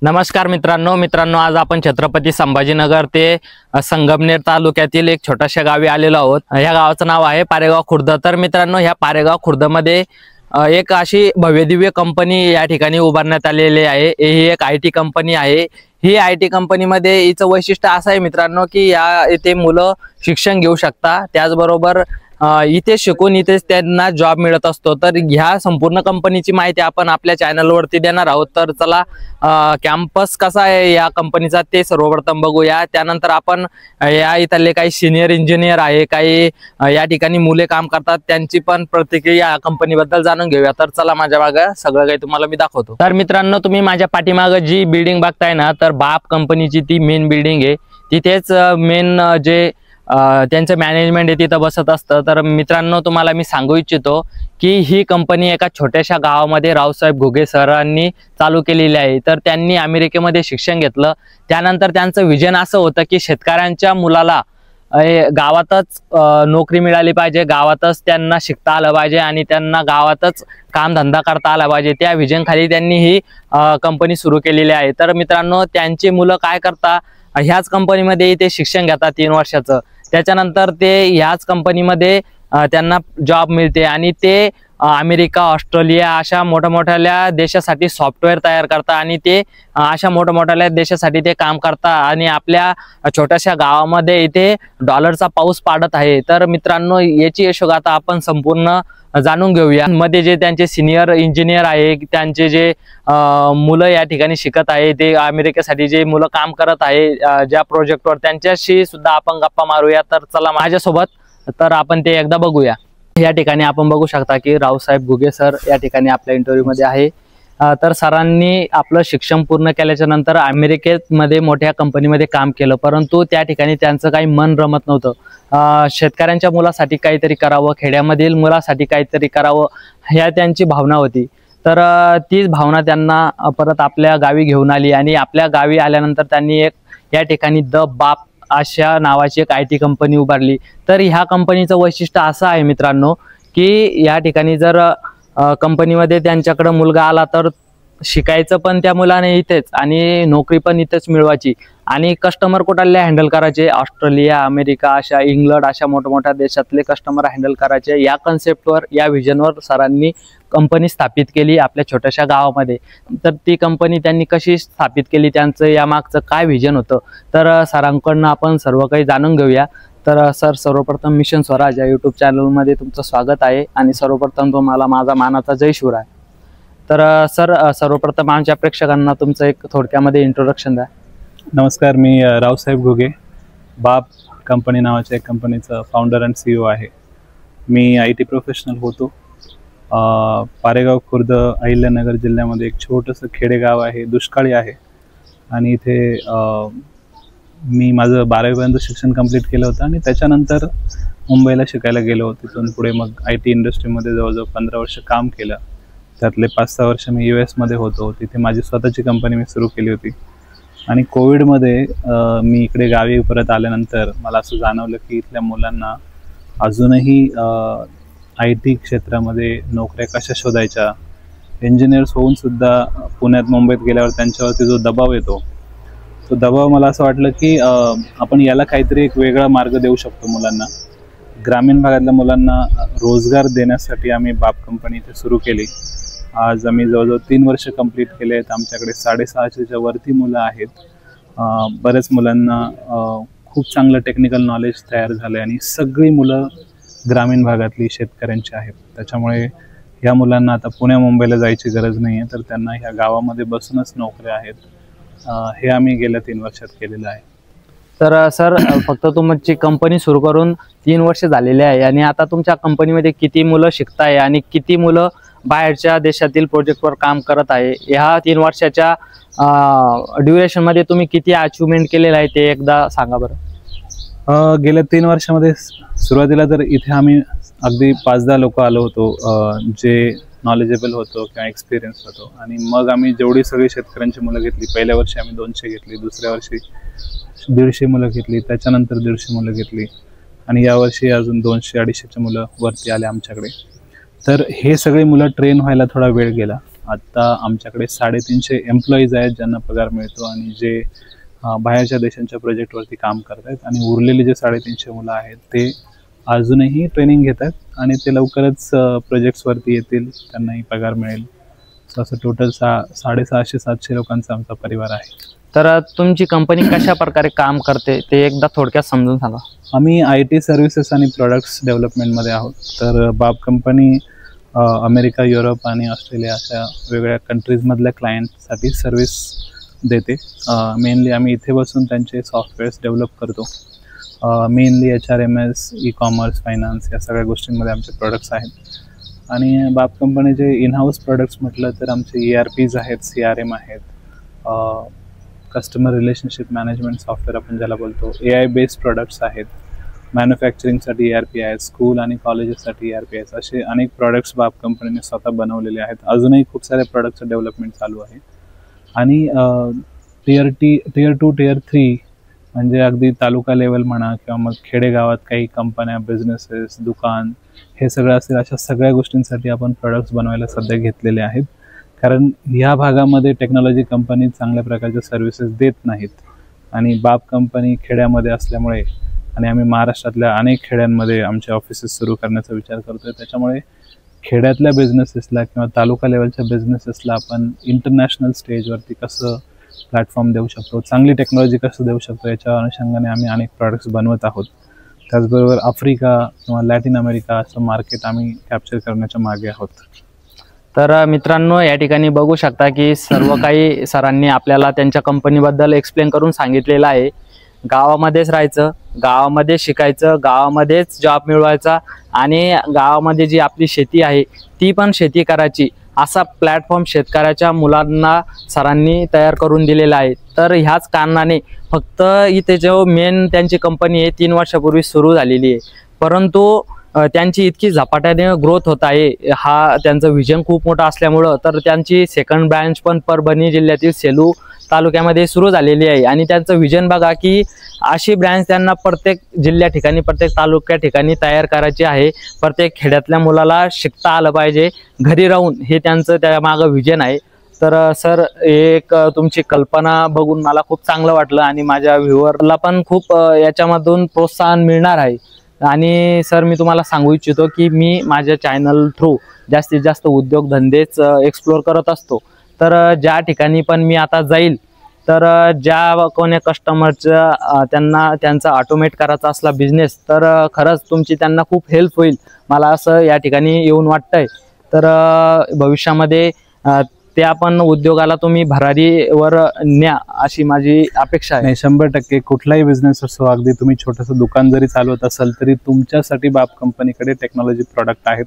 नमस्कार मित्रांनो आज आपण छत्रपती संभाजीनगर ते संगमनेर तालुक्यातील एक छोट्याशा गावी आलेलो आहोत। ह्या गावाचं नाव आहे पारेगाव खुर्द। तर मित्रांनो ह्या पारेगाव खुर्द मध्ये एक अशी भव्यदिव्य कंपनी या ठिकाणी उभारण्यात आलेली आहे। ही एक आयटी कंपनी आहे। ही आयटी कंपनी मध्ये हिचं वैशिष्ट्य असं आहे मित्रांनो की इथे मुलं शिक्षण घेऊ शकता, त्याचबरोबर इथे शिकून इथेच त्यांना जॉब मिळत असतो। तर ह्या संपूर्ण कंपनीची माहिती आपण आपल्या चॅनल वरती देणार आहोत। तर चला कॅम्पस कसा आहे या कंपनीचा ते सर्वप्रथम बघूया। त्यानंतर आपण या इथले काही सिनियर इंजिनियर आहे, काही या ठिकाणी मुले काम करतात, त्यांची पण प्रतिक्रिया या कंपनीबद्दल जाणून घेऊया। तर चला माझ्या मागे सगळं काही तुम्हाला मी दाखवतो। तर मित्रांनो तुम्ही माझ्या पाठीमागे जी बिल्डिंग बघताय ना, तर बाप कंपनीची ती मेन बिल्डिंग आहे। तिथेच मेन जे त्यांचं मॅनेजमेंट आहे तिथं बसत असतं। तर मित्रांनो तुम्हाला मी सांगू इच्छितो की ही कंपनी एका छोट्याशा गावामध्ये रावसाहेब घुगे सरांनी चालू केलेली आहे। तर त्यांनी अमेरिकेमध्ये शिक्षण घेतलं, त्यानंतर त्यांचं विजन असं होतं की शेतकऱ्यांच्या मुलाला गावातच नोकरी मिळाली पाहिजे, गावातच त्यांना शिकता आलं पाहिजे आणि त्यांना गावातच कामधंदा करता आला पाहिजे। त्या विजन खाली त्यांनी ही कंपनी सुरू केलेली आहे। तर मित्रांनो त्यांची मुलं काय करता, ह्याच कंपनीमध्ये ते शिक्षण घेतात 3 वर्षाचं, त्याच्यानंतर ते ह्याच कंपनीमध्ये त्यांना जॉब मिळते आणि ते अमेरिका, ऑस्ट्रेलिया अशा मोठ्या देशासाठी सॉफ्टवेअर तयार करतात आणि ते अशा मोठ्या देशासाठी ते काम करतात आणि आपल्या छोट्याशा गावामध्ये इथे डॉलरचा पाऊस पाडत आहे। तर मित्रांनो याची यशोगाथा आपण संपूर्ण जाणून घेऊया। मध्ये जे त्यांचे सिनियर इंजिनियर आहे, त्यांचे जे मुलं या ठिकाणी शिकत आहे, ते अमेरिकेसाठी जे मुलं काम करत आहे ज्या प्रोजेक्टवर, त्यांच्याशी सुद्धा आपण गप्पा मारूया। तर चला माझ्यासोबत, तर आपण ते एकदा बघूया। या ठिकाणी आपण बघू शकता की रावसाहेब घुगे सर या ठिकाणी आपल्या इंटरव्ह्यू मध्ये आहे। तर सरांनी आपलं शिक्षण पूर्ण केल्याच्या नंतर अमेरिकेमध्ये मोठ्या कंपनीमध्ये काम केलं, परंतु त्या ठिकाणी त्यांचं काही मन रमत नव्हतं। शेतकऱ्यांच्या मुलासाठी काहीतरी करावं, खेड्यामधील मुलासाठी काहीतरी करावं, ह्या त्यांची भावना होती। तर तीच भावना त्यांना परत आपल्या गावी घेऊन आली आणि आपल्या गावी आल्यानंतर त्यांनी एक या ठिकाणी द बाप अशा नावाची एक आयटी कंपनी उभारली। तर ह्या कंपनीचं वैशिष्ट्य असं आहे मित्रांनो की या ठिकाणी जर कंपनीमध्ये त्यांच्याकडे मुलगा आला तर शिकायचं पण त्या मुलाने इथेच आणि नोकरी पण इथेच मिळवायची आणि कस्टमर कुठले हँडल करायचे, ऑस्ट्रेलिया, अमेरिका अशा इंग्लंड अशा मोठ्या देशातले कस्टमर हँडल करायचे। या कन्सेप्टवर, या विजनवर सरांनी कंपनी स्थापित केली आपल्या छोट्याशा गावामध्ये। तर ती कंपनी त्यांनी कशी स्थापित केली, त्यांचं यामागचं काय विजन होतं, तर सरांकडून आपण सर्व काही जाणून घेऊया। तर सर सर्वप्रथम मिशन स्वराज या यूट्यूब चॅनलमध्ये तुमचं स्वागत आहे आणि सर्वप्रथम तुम्हाला माझा मानाचा जय शिवराय। तर सर सर्वप्रथम आमच्या प्रेक्षकांना तुमचं एक थोडक्यामध्ये इंट्रोडक्शन द्या। नमस्कार, मी रावसाहेब घुगे, बाप कंपनी नावाच्या एक कंपनीचा फाउंडर अँड CEO आहे। मी IT प्रोफेशनल होतो। पारेगाव खुर्द अहिल्यानगर जिल्ह्यामध्ये एक छोटंसं खेडेगाव आहे, दुष्काळी आहे आणि इथे मी माझं 12वीपर्यंत शिक्षण कंप्लीट केलं होतं आणि त्याच्यानंतर मुंबईला शिकायला गेलो होतो। तिथून पुढे मग IT इंडस्ट्रीमध्ये जवळजवळ 15 वर्ष काम केलं। त्यातले 5-6 वर्ष मी US मध्ये होतो, तिथे माझी स्वतःची कंपनी मी सुरू केली होती। आणि कोविडमध्ये मी इकडे गावी परत आल्यानंतर मला असं जाणवलं की इथल्या मुलांना अजूनही IT क्षेत्रामध्ये नोकऱ्या कशा शोधायच्या, इंजिनियर्स होऊन सुद्धा पुण्यात मुंबईत गेल्यावर त्यांच्यावरती जो दबाव येतो, तो दबाव मला असं वाटलं की आपण याला काहीतरी एक वेगळा मार्ग देऊ शकतो मुलांना। ग्रामीण भागातल्या मुलांना रोजगार देण्यासाठी आम्ही बाप कंपनी इथे सुरू केली। आज आम्ही जवळजवळ 3 वर्ष कंप्लीट केले आहेत। आमच्याकडे 650च्या वरती मुलं आहेत। बऱ्याच मुलांना खूप चांगलं टेक्निकल नॉलेज तयार झालं आणि सगळी मुलं ग्रामीण भागातली शेतकऱ्यांची आहेत। त्याच्यामुळे ह्या मुलांना आता पुण्या मुंबईला जायची गरज नाही आहे, तर त्यांना ह्या गावामध्ये बसूनच नोकऱ्या आहेत। हे आम्ही गेल्या 3 वर्षात केलेलं आहे। तर सर फक्त तुमची कंपनी सुरू करून 3 वर्ष झालेली आहे आणि आता तुमच्या कंपनीमध्ये किती मुलं शिकताय आणि किती मुलं बाहेरच्या देशातील प्रोजेक्टवर काम करत आहे, ह्या 3 वर्षाच्या ड्युरेशन मध्ये तुम्ही किती अचिव्हमेंट केलेलं आहे ते एकदा सांगा बरं। गेल्या 3 वर्षामध्ये सुरुवातीला तर इथे आम्ही अगदी 5-10 लोक आलो होतो जे नॉलेजेबल होतो किंवा एक्सपिरियन्स होतो आणि मग आम्ही जेवढी सगळी शेतकऱ्यांची मुलं घेतली, पहिल्या वर्षी आम्ही 200 घेतली, दुसऱ्या वर्षी 150 मुलं घेतली, त्याच्यानंतर 150 मुलं घेतली आणि यावर्षी अजून 200-250च्या मुलं वरती आले आमच्याकडे। तर हे सगळे मुलं ट्रेन व्हायला थोडा वेळ गेला आत्ता आमच्याकडे 350 एम्प्लॉईज आहेत ज्यांना पगार मिळतो आणि जे बाहेरच्या देशांच्या प्रोजेक्टवरती काम करत आहेत, आणि उरलेले जे 350 मुलं आहेत ते अजूनही ट्रेनिंग घेत आहेत आणि ते लवकरच प्रोजेक्ट्सवरती येतील, त्यांनाही पगार मिळेल. सो असं टोटल 650-700 लोकांचा आमचा परिवार आहे. तर तुमची कंपनी कशा प्रकारे काम करते ते एकदा थोडक्यात समजून सांगा. आम्ही IT सर्व्हिसेस आणि प्रोडक्ट्स डेव्हलपमेंटमध्ये आहोत. तर बाब कंपनी अमेरिका, युरोप आणि ऑस्ट्रेलिया अशा वेगवेगळ्या कंट्रीजमधल्या क्लायंटसाठी सर्व्हिस देते. मेनली आम्ही इथे बसून त्यांचे सॉफ्टवेअर्स डेव्हलप करतो. मेनली HRMS, ई-कॉमर्स, फायनान्स या सगळ्या गोष्टींमध्ये आमचे प्रोडक्ट्स आहेत. आणि बाब कंपनीचे इनहाऊस प्रोडक्ट्स म्हटलं तर आमचे ERPs आहेत, CRM आहेत, कस्टमर रिलेशनशिप मॅनेजमेंट सॉफ्टवेअर आपण ज्याला बोलतो, AI बेस्ड प्रोडक्ट्स आहेत, मॅन्युफॅक्चरिंगसाठी ERP आहेत, स्कूल आणि कॉलेजेससाठी ERP आहेत. असे अनेक प्रोडक्ट्स बाब कंपनीने स्वतः बनवलेले आहेत. अजूनही खूप सारे प्रोडक्टचं डेव्हलपमेंट चालू आहे. आणि टियर 2, टियर 3 म्हणजे अगदी तालुका लेवल म्हणा किंवा मग खेडेगावात काही कंपन्या, बिझनेसेस, दुकान हे सगळं असेल, अशा सगळ्या गोष्टींसाठी आपण प्रोडक्ट्स बनवायला सध्या घेतलेले आहेत. कारण ह्या भागामध्ये टेक्नॉलॉजी कंपनी चांगल्या प्रकारच्या सर्व्हिसेस देत नाहीत आणि बाब कंपनी खेड्यामध्ये असल्यामुळे आणि आम्ही महाराष्ट्रातल्या अनेक खेड्यांमध्ये आमचे ऑफिसेस सुरू करण्याचा विचार करतोय. त्याच्यामुळे खेड्यातल्या बिझनेसेसला किंवा तालुका लेवलच्या बिझनेसेसला आपण इंटरनॅशनल स्टेजवरती कसं प्लॅटफॉर्म देऊ शकतो, चांगली टेक्नॉलॉजी कसं देऊ शकतो, याच्या अनुषंगाने आम्ही अनेक प्रॉडक्ट्स बनवत आहोत. त्याचबरोबर आफ्रिका किंवा लॅटिन अमेरिका असं मार्केट आम्ही कॅप्चर करण्याच्या मागे आहोत. तर मित्रांनो, या ठिकाणी बघू शकता की सर्व काही सरांनी आपल्याला त्यांच्या कंपनीबद्दल एक्सप्लेन करून सांगितलेलं आहे. गावामध्येच राहायचं, गावामध्ये शिकायचं, गावामध्येच जॉब मिळवायचा आणि गावामध्ये जी आपली शेती आहे ती पण शेती करायची, असा प्लॅटफॉर्म शेतकऱ्याच्या मुलांना सरांनी तयार करून दिलेला आहे. तर ह्याच कारणाने फक्त इथे जो मेन त्यांची कंपनी आहे 3 वर्षापूर्वी सुरू झालेली आहे, परंतु त्यांची इतकी झपाट्याने ग्रोथ होत आहे, हा त्यांचं व्हिजन खूप मोठं असल्यामुळं तर त्यांची सेकंड ब्रँच पण परभणी जिल्ह्यातील सेलू तालुक्यामध्ये सुरू झालेली आहे. आणि त्यांचं व्हिजन बघा की अशी ब्रँच त्यांना प्रत्येक जिल्ह्या ठिकाणी, प्रत्येक तालुक्या ठिकाणी तयार करायची आहे. प्रत्येक खेड्यातल्या मुलाला शिकता आलं पाहिजे घरी राहून, हे त्यांचं त्यामागं व्हिजन आहे. तर सर, एक तुमची कल्पना बघून मला खूप चांगलं वाटलं आणि माझ्या व्ह्युअरला पण खूप याच्यामधून प्रोत्साहन मिळणार आहे. आणि सर, मी तुम्हाला सांगू इच्छितो की मी माझ्या चॅनल थ्रू जास्तीत जास्त उद्योगधंदेच एक्सप्लोर करत असतो. तर ज्या ठिकाणी पण मी आता जाईल, तर ज्या कोणी कस्टमरचं त्यांचा ऑटोमेट करायचा असला बिझनेस, तर खरंच तुमची त्यांना खूप हेल्प होईल, मला असं या ठिकाणी येऊन वाटतंय. तर भविष्यामध्ये त्या पण उद्योगाला तुम्ही भरारीवर न्या अशी माझी अपेक्षा आहे. 100% कुठलाही बिझनेस असो, अगदी तुम्ही छोटंसं दुकान जरी चालवत असाल तरी तुमच्यासाठी बाब कंपनीकडे टेक्नॉलॉजी प्रॉडक्ट आहेत,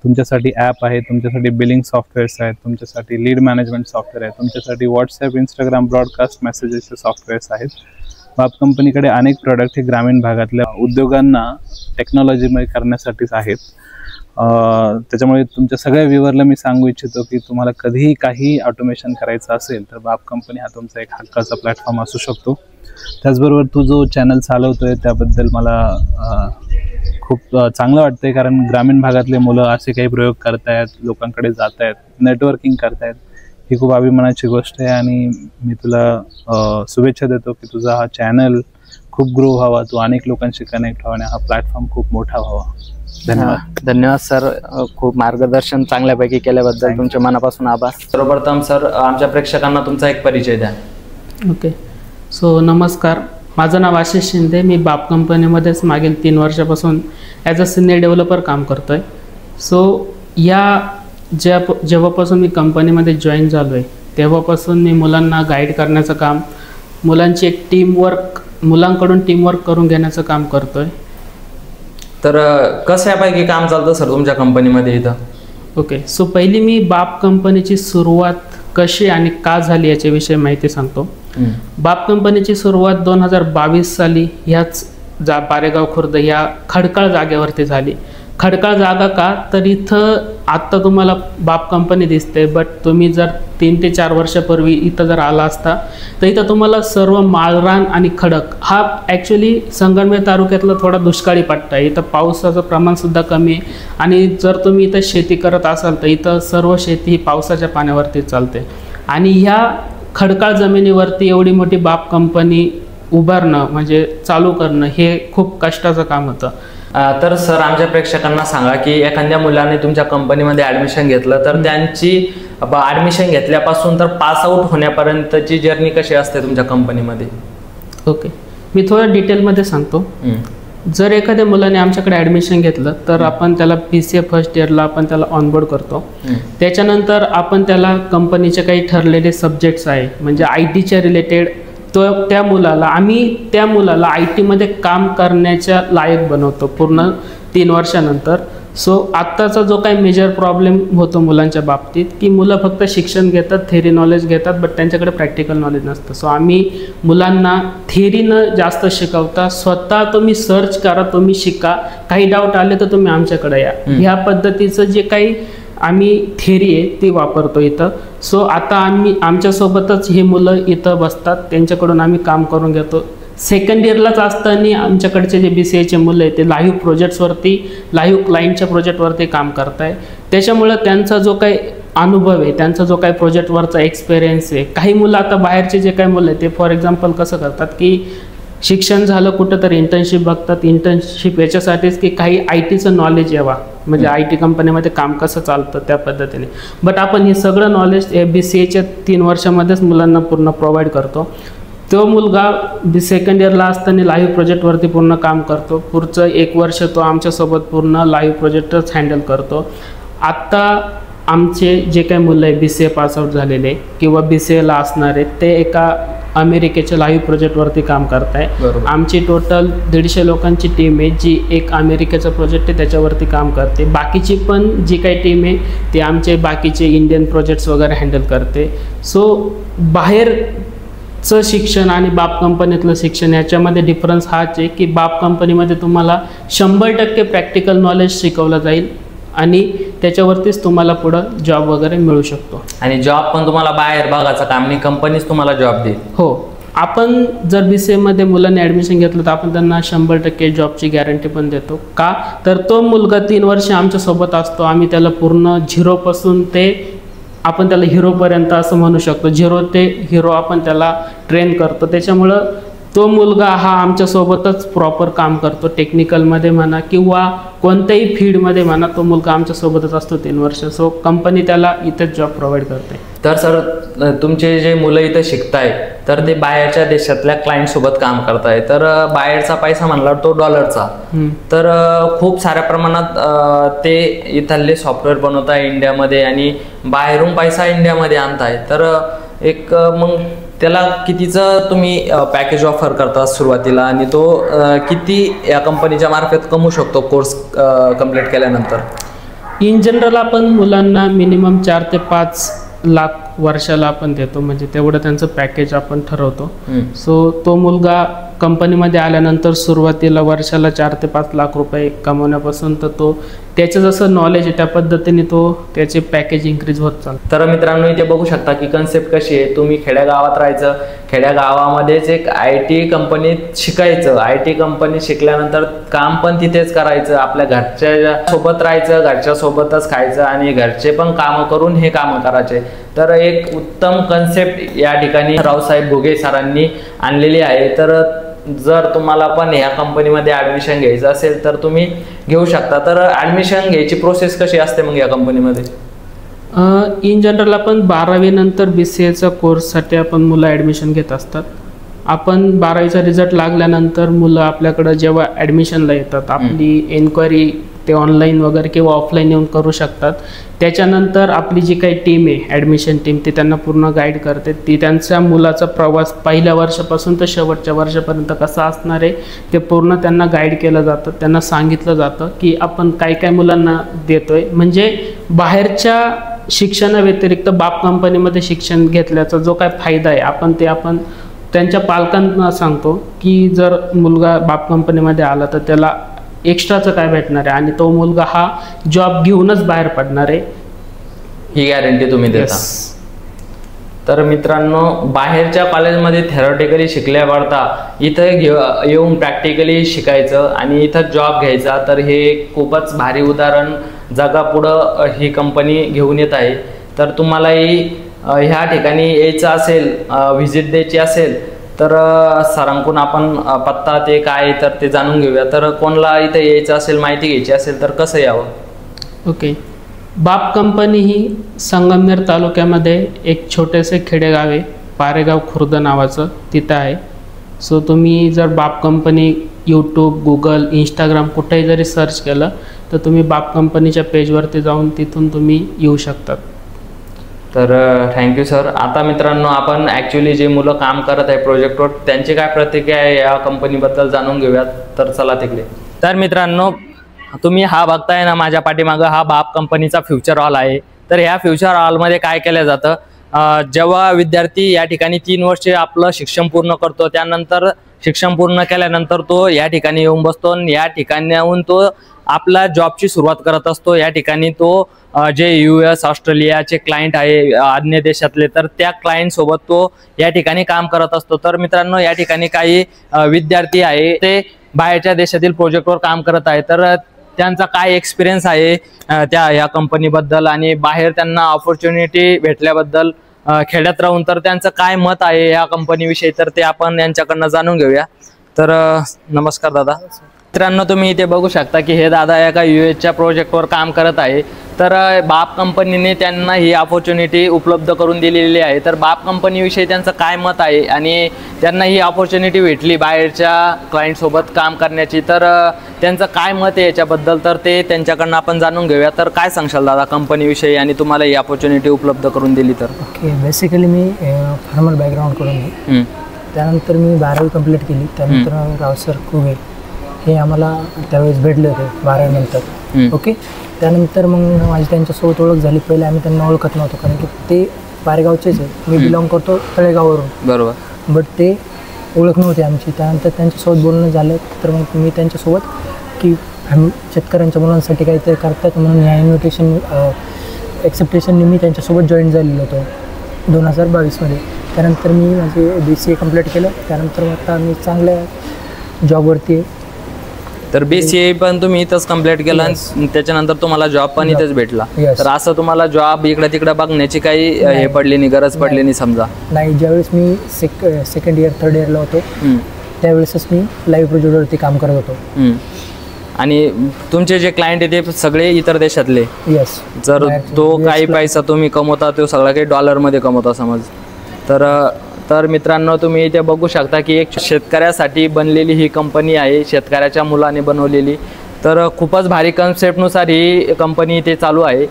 तुमच्यासाठी ॲप आहे, तुमच्यासाठी बिलिंग सॉफ्टवेअर्स आहेत, तुमच्यासाठी लीड मॅनेजमेंट सॉफ्टवेअर आहे, तुमच्यासाठी व्हॉट्सॲप, इंस्टाग्राम ब्रॉडकास्ट मेसेजेसचे सॉफ्टवेअर्स आहेत. बाब कंपनीकडे अनेक प्रॉडक्ट हे ग्रामीण भागातल्या उद्योगांना टेक्नॉलॉजीमय करण्यासाठीच आहेत. त्याच्यामुळे तुमच्या सगळ्या व्ह्यूअरला मी सांगू इच्छितो की तुम्हाला कधीही काही ऑटोमेशन करायचं असेल तर बाब कंपनी हा तुमचा एक हक्काचा प्लॅटफॉर्म असू शकतो. त्याचबरोबर तू जो चॅनल चालवतोय त्याबद्दल मला खूप चांगलं वाटतंय, कारण ग्रामीण भागातले मुलं असे काही प्रयोग करतायत, लोकांकडे जात आहेत, नेटवर्किंग करतायत, ही खूप अभिमानाची गोष्ट आहे. आणि मी तुला शुभेच्छा देतो की तुझा हा चॅनल खूप ग्रो व्हावा, तू अनेक लोकांशी कनेक्ट व्हावा आणि हा प्लॅटफॉर्म खूप मोठा व्हावा. धन्यवाद सर, खूप मार्गदर्शन चांगल्यापैकी केल्याबद्दल तुमच्या मनापासून आभार. सर्वप्रथम सर, आमच्या प्रेक्षकांना तुमचा एक परिचय द्या. ओके, सो नमस्कार, माझं नाव आशिष शिंदे. मी बाब कंपनीमध्येच मागील 3 वर्षापासून ॲज अ सिनियर डेव्हलपर काम करतो आहे. सो जेव्हापासून मी कंपनीमध्ये जॉईन झालो आहे तेव्हापासून मी मुलांना गाईड करण्याचं काम, मुलांची एक मुलांकडून टीमवर्क करून घेण्याचं काम करतो आहे. तर कसं यापैकी काम चालतं सर तुमच्या कंपनीमध्ये इथं? ओके, सो पहिली मी बाब कंपनीची सुरुवात कशी आणि का झाली याच्याविषयी माहिती सांगतो. बाब कंपनीची सुरुवात 2022 साली ह्याच पारेगाव खुर्द या खडकाळ जागेवरती झाली. खडकाळ जागा का, तर इथं आत्ता तुम्हाला बाप कंपनी दिसते, बट तुम्ही जर 3 ते 4 वर्षापूर्वी इथं जर आला असता तर इथं तुम्हाला सर्व माळरान आणि खडक, हा ॲक्च्युली संगमनेर तालुक्यातला थोडा दुष्काळी पट्टा आहे. इथं पावसाचं प्रमाणसुद्धा कमी आहे आणि जर तुम्ही इथं शेती करत असाल तर इथं सर्व शेती ही पावसाच्या पाण्यावरती चालते. आणि ह्या खडकाळ जमिनीवरती एवढी मोठी बाप कंपनी उभारणं म्हणजे चालू करणं हे खूप कष्टाचं काम होतं. तर सर आमच्या प्रेक्षकांना सांगा की एखाद्या मुलाने तुमच्या कंपनीमध्ये ॲडमिशन घेतलं तर त्यांची ॲडमिशन घेतल्यापासून तर पास आउट होण्यापर्यंतची जर्नी कशी असते तुमच्या कंपनीमध्ये? ओके, मी थोडं डिटेलमध्ये सांगतो. जर एखाद्या मुलाने आमच्याकडे ॲडमिशन घेतलं तर आपण त्याला PCA फर्स्ट इयरला आपण त्याला ऑनबोर्ड करतो. त्याच्यानंतर आपण त्याला कंपनीचे काही ठरलेले सब्जेक्ट्स आहे म्हणजे ITच्या रिलेटेड, तो त्या मुलाला IT मध्ये काम करण्याच्या लायक बनवतो पूर्ण 3 वर्षानंतर. सो आत्ताचा जो काही मेजर प्रॉब्लेम होतो मुलांच्या बाबतीत की मुलं फक्त शिक्षण घेतात, थेरी नॉलेज घेतात, बट त्यांच्याकडे प्रॅक्टिकल नॉलेज नसतं. सो आम्ही मुलांना थेरीनं जास्त शिकवता, स्वतः तुम्ही सर्च करा, तुम्ही शिका, काही डाऊट आले तर तुम्ही आमच्याकडे या, ह्या पद्धतीचं जे काही आम्ही थेरी आहे ती वापरतो इथं. सो आता आमच्यासोबतच हे मुलं इथं बसतात, त्यांच्याकडून आम्ही काम करून घेतो. सेकंड इयरलाच असताना आमच्याकडचे जे BCAचे मुलं आहेत ते लाईव्ह प्रोजेक्ट्सवरती, लाईव्ह क्लायंटच्या प्रोजेक्टवरती काम करत आहे. त्याच्यामुळं त्यांचा जो काही अनुभव आहे, त्यांचा जो काही प्रोजेक्टवरचा एक्सपिरियन्स आहे, काही मुलं आता बाहेरचे जे काही मुलं आहेत ते फॉर एक्झाम्पल कसं करतात की शिक्षण झालं कुठं तर इंटर्नशिप बघतात. इंटर्नशिप याच्यासाठीच की काही ITचं नॉलेज यावा, म्हणजे IT कंपनीमध्ये काम कसं चालतं त्या पद्धतीने. बट आपण हे सगळं नॉलेज BCAच्या 3 वर्षामध्येच मुलांना पूर्ण प्रोव्हाइड करतो. तो मुलगा सेकंड इयरला असताना लाईव्ह प्रोजेक्टवरती पूर्ण काम करतो. पुढचं 1 वर्ष तो आमच्यासोबत पूर्ण लाईव्ह प्रोजेक्टच हँडल करतो. आत्ता आमचे जे काही मुलं आहे BCA पासआउट झालेले किंवा BCAला असणारे ते एका अमेरिकेच्या लाईव्ह प्रोजेक्टवरती काम करत आहे. आमची टोटल 150 लोकांची टीम आहे जी एक अमेरिकेचा प्रोजेक्ट आहे त्याच्यावरती काम करते. बाकीची पण जी काही टीम आहे ती आमचे बाकीचे इंडियन प्रोजेक्ट्स वगैरे हँडल करते. सो बाहेरचं शिक्षण आणि बाप कंपनीतलं शिक्षण याच्यामध्ये डिफरन्स हाच आहे की बाप कंपनीमध्ये तुम्हाला 100% प्रॅक्टिकल नॉलेज शिकवलं जाईल आणि त्याच्यावरतीच तुम्हाला पुढं जॉब वगैरे मिळू शकतो. आणि जॉब पण तुम्हाला बाहेर बघायचं काम नाही, कंपनीच तुम्हाला जॉब देईल. हो, आपण जर BCAमध्ये मुलांनी ॲडमिशन घेतलं तर आपण त्यांना 100% जॉबची गॅरंटी पण देतो. का तर तो मुलगा 3 वर्ष आमच्यासोबत असतो, आम्ही त्याला पूर्ण 0पासून ते आपण त्याला हिरोपर्यंत असं म्हणू शकतो, 0 ते हिरो आपण त्याला ट्रेन करतो. त्याच्यामुळं तो मुलगा हा आमच्यासोबतच प्रॉपर काम करतो, टेक्निकलमध्ये म्हणा किंवा कोणत्याही फील्डमध्ये म्हणा, तो मुलगा आमच्यासोबतच असतो 3 वर्ष. सो कंपनी त्याला इथेच जॉब प्रोव्हाइड करते. तर सर तुमचे जे मुलं इथं शिकताय तर ते बाहेरच्या देशातल्या क्लायंट सोबत काम करताय, तर बाहेरचा पैसा म्हणला तो डॉलरचा, तर खूप साऱ्या प्रमाणात ते इथले सॉफ्टवेअर बनवताय इंडियामध्ये आणि बाहेरून पैसा इंडियामध्ये आणताय, तर एक मग त्याला कितीचं तुम्ही पॅकेज ऑफर करता सुरुवातीला आणि तो किती या कंपनीच्या मार्फत कमवू शकतो कोर्स कंप्लीट केल्यानंतर? इन जनरल आपण मुलांना मिनिमम 4 ते 5 लाख वर्षाला आपण देतो, म्हणजे तेवढं त्यांचं पॅकेज आपण ठरवतो. सो तो मुलगा कंपनीमध्ये आल्यानंतर सुरुवातीला वर्षाला 4 ते 5 लाख रुपये कमवण्यापासून तर तो त्याचं जसं नॉलेज आहे त्या पद्धतीने तो त्याचे पॅकेज इन्क्रीज होत चालतं. तर मित्रांनो इथे बघू शकता की कन्सेप्ट कशी आहे. तुम्ही खेड्यागावात राहायचं, खेड्यागावामध्येच एक IT कंपनीत शिकायचं, IT कंपनीत शिकल्यानंतर काम पण तिथेच करायचं, आपल्या घरच्या सोबत राहायचं, घरच्या सोबतच खायचं आणि घरचे पण कामं करून हे कामं करायचे. तर एक उत्तम कन्सेप्ट या ठिकाणी रावसाहेब घुगे सरांनी आणलेली आहे. तर जर तुम्हाला पण ह्या कंपनीमध्ये ॲडमिशन घ्यायचं असेल तर तुम्ही घेऊ शकता. तर ॲडमिशन घ्यायची प्रोसेस कशी असते मग या कंपनीमध्ये? इन जनरल आपण 12वी नंतर BCAचा कोर्ससाठी आपण मुलं ॲडमिशन घेत असतात. आपण 12वीचा रिझल्ट लागल्यानंतर मुलं आपल्याकडं जेव्हा ॲडमिशनला येतात आपली एन्क्वायरी ते ऑनलाईन वगैरे किंवा ऑफलाईन येऊन करू शकतात. त्याच्यानंतर आपली जी काही टीम आहे ॲडमिशन टीम ती त्यांना पूर्ण गाईड करते. ती त्यांच्या मुलाचा प्रवास पहिल्या वर्षापासून तर शेवटच्या वर्षापर्यंत कसा असणार आहे ते पूर्ण त्यांना गाईड केलं जातं. त्यांना सांगितलं जातं की आपण काय काय मुलांना देतोय, म्हणजे बाहेरच्या शिक्षणाव्यतिरिक्त बाप कंपनीमध्ये शिक्षण घेतल्याचा जो काय फायदा आहे आपण त्यांच्या पालकांना सांगतो की जर मुलगा बाप कंपनीमध्ये आला तर त्याला एक्स्ट्राचं काय भेटणार आहे आणि तो मुलगा हा जॉब घेऊनच बाहेर पडणार आहे, ही गॅरंटी तुम्ही देता. Yes. तर मित्रांनो, बाहेरच्या कॉलेजमध्ये थेरॉटिकली शिकल्या वाढता इथं येऊन प्रॅक्टिकली शिकायचं आणि इथं जॉब घ्यायचा, तर हे खूपच भारी उदाहरण जगापुढं ही कंपनी घेऊन येत आहे. तर तुम्हालाही ह्या ठिकाणी यायचं असेल, व्हिजिट द्यायची असेल, तर सरांकडून आपण पत्ता ते काय तर ते जाणून घेऊया. तर कोणाला इथं यायचं असेल, माहिती घ्यायची असेल, तर कसं यावं? ओके. बाप कंपनी ही संगमनेर तालुक्यामध्ये एक छोटेसे खेडेगाव आहे, पारेगाव खुर्द नावाचं, तिथं आहे. सो तुम्ही जर बाप कंपनी यूट्यूब, गुगल, इंस्टाग्राम कुठेही जरी सर्च केलं तर तुम्ही बाप कंपनीच्या पेजवरती जाऊन तिथून तुम्ही येऊ शकतात. तर थँक्यू सर. आता मित्रांनो, आपण ॲक्च्युली जे मुलं काम करत आहे प्रोजेक्टवर त्यांची काय प्रतिक्रिया आहे या कंपनीबद्दल जाणून घेऊयात. तर चला तिकडे. तर मित्रांनो, तुम्ही हा बघताय ना माझ्या पाठीमागं, हा बाप कंपनीचा फ्युचर हॉल आहे. तर ह्या फ्युचर हॉलमध्ये काय केलं जातं, जेव्हा विद्यार्थी या ठिकाणी 3 वर्षे आपलं शिक्षण पूर्ण करतो, त्यानंतर शिक्षण पूर्ण केल्यानंतर तो या ठिकाणी येऊन बसतो आणि या ठिकाणाहून तो आपला जॉबची सुरुवात करत असतो. या ठिकाणी तो जे US, ऑस्ट्रेलियाचे क्लायंट आहे अन्य देशातले, तर त्या क्लायंट सोबत तो या ठिकाणी काम करत असतो. तर मित्रांनो, या ठिकाणी काही विद्यार्थी आहे ते बाहेरच्या देशातील प्रोजेक्टवर काम करत आहे. तर त्यांचा काय एक्सपिरियन्स आहे त्या या कंपनीबद्दल आणि बाहेर त्यांना ऑपॉर्च्युनिटी भेटल्याबद्दल खेड्यात राहून, तर त्यांचं काय मत आहे या कंपनीविषयी, तर ते आपण यांच्याकडनं जाणून घेऊया. तर नमस्कार दादा. मित्रांनो, तुम्ही इथे बघू शकता की हे दादा एका US प्रोजेक्टवर काम करत आहे. तर बाप कंपनीने त्यांना ही ऑपॉर्च्युनिटी उपलब्ध करून दिलेली आहे. तर बाप कंपनीविषयी त्यांचं काय मत आहे आणि त्यांना ही ऑपॉर्च्युनिटी भेटली बाहेरच्या क्लायंटसोबत काम करण्याची, तर त्यांचं काय मत आहे याच्याबद्दल, तर ते त्यांच्याकडनं आपण जाणून घेऊया. तर काय सांगशाल दादा कंपनीविषयी आणि तुम्हाला ही ऑपॉर्च्युनिटी उपलब्ध करून दिली तर? ओके, बेसिकली मी फार्मर बॅकग्राऊंडकडून आहे. त्यानंतर मी 12वी कंप्लीट केली. त्यानंतर रावसर कुगे हे आम्हाला त्यावेळेस भेटले होते 12वी नंतर. ओके, त्यानंतर मग माझी त्यांच्यासोबत ओळख झाली. पहिले आम्ही त्यांना ओळखत नव्हतो कारण की ते पारेगावचेच आहे, मी बिलॉंग करतो तळेगाववरून. बरोबर. बट ते ओळख नव्हती आमची. त्यानंतर त्यांच्यासोबत बोलणं झालं, तर मग मी त्यांच्यासोबत की शेतकऱ्यांच्या मुलांसाठी काहीतरी करतात म्हणून या इन्व्हिटेशन ॲक्सेप्टेशनने मी त्यांच्यासोबत जॉईन झालेलो होतो 2022मध्ये. त्यानंतर मी माझे BCA कंप्लीट केलं. त्यानंतर मग आता मी चांगल्या जॉबवरती आहे. तर BCA पण तुम्ही इथंच कंप्लीट केलं आणि त्याच्यानंतर तुम्हाला जॉब पण इथेच भेटला. तर असं तुम्हाला जॉब इकडे तिकडे बघण्याची काही हे पडली नाही, गरज पडली नाही समजा? नाही, ज्यावेळेस मी सेकंड इयर, थर्ड इयरला होतो त्यावेळेसच मी लाईव्ह प्रोजेक्टवरती काम करत होतो. आणि तुमचे जे क्लायंट आहे ते सगळे इतर देशातले? यस. जर तो काही पैसा तुम्ही कमवता तो सगळा काही डॉलरमध्ये कमवता समज, तर मित्रांनो, तुम्ही इथे बघू शकता की एक शेतकऱ्यासाठी बनलेली ही कंपनी आहे, शेतकऱ्याच्या मुलाने बनवलेली. तर खूपच भारी कन्सेप्टनुसार ही कंपनी इथे चालू आहे.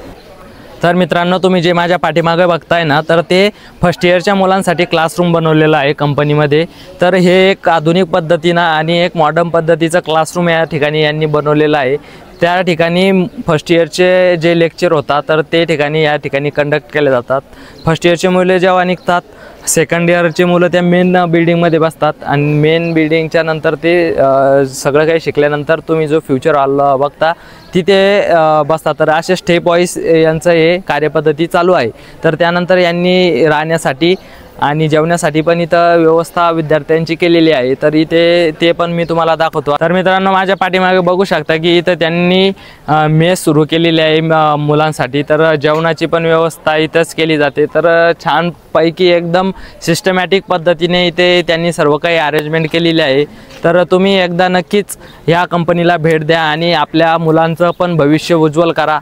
तर मित्रांनो, तुम्ही जे माझ्या पाठीमागे बघताय ना, तर ते फर्स्ट इयरच्या मुलांसाठी क्लासरूम बनवलेलं आहे कंपनीमध्ये. तर हे एक आधुनिक पद्धतीनं आणि एक मॉडर्न पद्धतीचं क्लासरूम या ठिकाणी यांनी बनवलेलं आहे. त्या ठिकाणी फर्स्ट इयरचे जे लेक्चर होतात तर ते ठिकाणी या ठिकाणी कंडक्ट केले जातात. फर्स्ट इयरचे मुले जेव्हा निघतात, सेकंड इयरची मुलं त्या मेन बिल्डिंगमध्ये बसतात आणि मेन बिल्डिंगच्या नंतर ते सगळं काही शिकल्यानंतर तुम्ही जो फ्युचर हॉल बघता तिथे बसतात. तर असे स्टेप वाईज यांचं हे कार्यपद्धती चालू आहे. तर त्यानंतर यांनी राहण्यासाठी आणि जेवण्यासाठी पण इथं व्यवस्था विद्यार्थ्यांची केलेली आहे. तर इथे ते पण मी तुम्हाला दाखवतो. तर मित्रांनो, माझ्या पाठीमागे बघू शकता की इथं त्यांनी मेस सुरू केलेली आहे मुलांसाठी. तर जेवणाची पण व्यवस्था इथंच केली जाते. तर छानपैकी एकदम सिस्टमॅटिक पद्धतीने इथे त्यांनी सर्व काही अरेंजमेंट केलेली आहे. तर तुम्ही एकदा नक्कीच ह्या कंपनीला भेट द्या आणि आपल्या मुलांचं पण भविष्य उज्ज्वल करा.